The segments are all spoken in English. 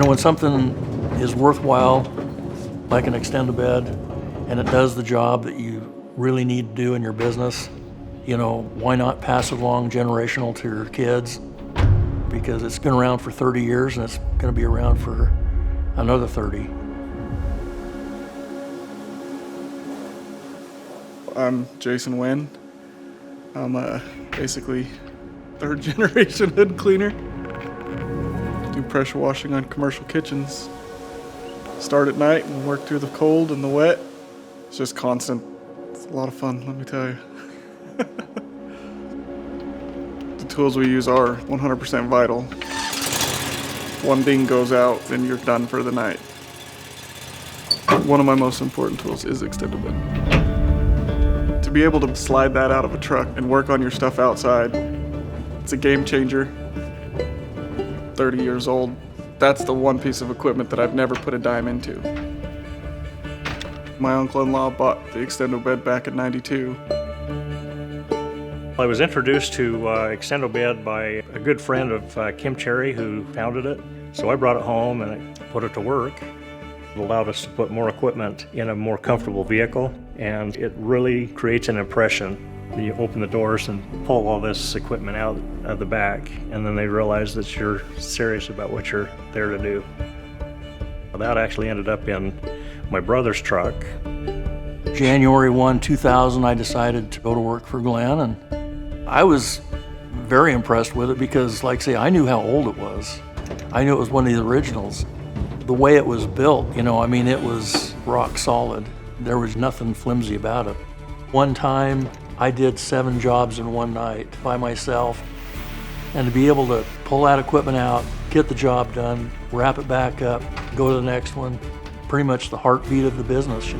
when something is worthwhile, like an Extendobed, and it does the job that you really need to do in your business, why not pass it along generational to your kids? Because it's been around for 30 years and it's going to be around for another 30. I'm Jason Wynn. I'm basically third generation hood cleaner. Do pressure washing on commercial kitchens. Start at night and work through the cold and the wet. It's just constant. It's a lot of fun, let me tell you. The tools we use are 100% vital. One ding goes out, then you're done for the night. One of my most important tools is Extendobed. To be able to slide that out of a truck and work on your stuff outside, it's a game changer. 30 years old, that's the one piece of equipment that I've never put a dime into. My uncle-in-law bought the Extendobed back in '92. I was introduced to Extendobed by a good friend of Kim Cherry, who founded it. So I brought it home and I put it to work. It allowed us to put more equipment in a more comfortable vehicle, and it really creates an impression. You open the doors and pull all this equipment out of the back, and then they realize that you're serious about what you're there to do. That actually ended up in my brother's truck. January 1, 2000, I decided to go to work for Glenn, and I was very impressed with it because, like I say, I knew how old it was. I knew it was one of the originals. The way it was built, it was rock solid. There was nothing flimsy about it. One time, I did 7 jobs in one night by myself, and to be able to pull that equipment out, get the job done, wrap it back up, go to the next one, pretty much the heartbeat of the business,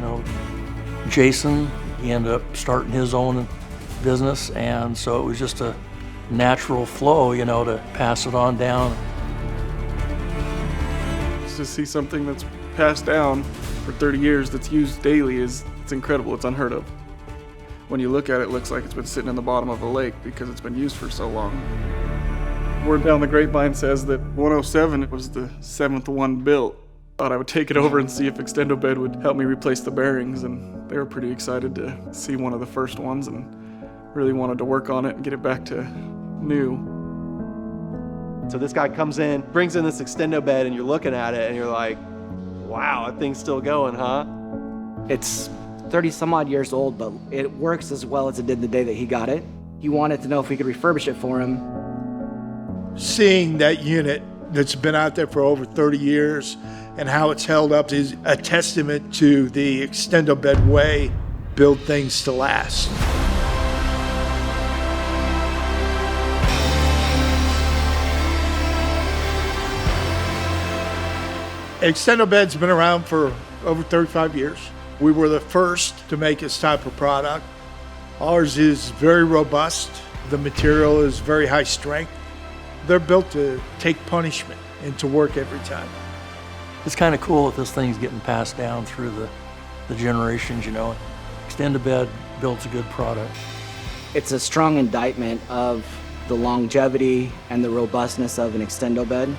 Jason, he ended up starting his own business, and so it was just a natural flow, to pass it on down. To see something that's passed down for 30 years that's used daily it's incredible. It's unheard of. When you look at it, it looks like it's been sitting in the bottom of a lake because it's been used for so long. Word down the grapevine says that 107 was the 7th one built. Thought I would take it over and see if Extendobed would help me replace the bearings, and they were pretty excited to see one of the first ones and really wanted to work on it and get it back to new. So this guy comes in, brings in this Extendobed, and you're looking at it and you're like, wow, that thing's still going, huh? It's 30 some odd years old, but it works as well as it did the day that he got it. He wanted to know if we could refurbish it for him. Seeing that unit that's been out there for over 30 years and how it's held up is a testament to the Extendobed way, build things to last. Extendobed's been around for over 35 years. We were the first to make this type of product. Ours is very robust. The material is very high strength. They're built to take punishment and to work every time. It's kind of cool that this thing's getting passed down through the generations, Extendobed builds a good product. It's a strong indictment of the longevity and the robustness of an Extendobed.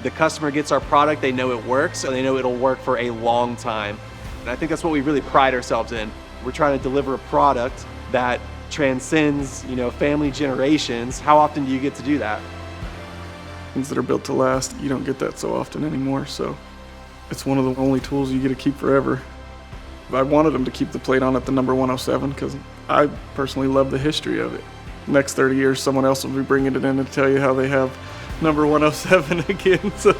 The customer gets our product, they know it works, and they know it'll work for a long time. And I think that's what we really pride ourselves in. We're trying to deliver a product that transcends, family generations. How often do you get to do that? Things that are built to last, you don't get that so often anymore, so it's one of the only tools you get to keep forever. I wanted them to keep the plate on at the number 107 because I personally love the history of it. Next 30 years, someone else will be bringing it in to tell you how they have number 107 again, so.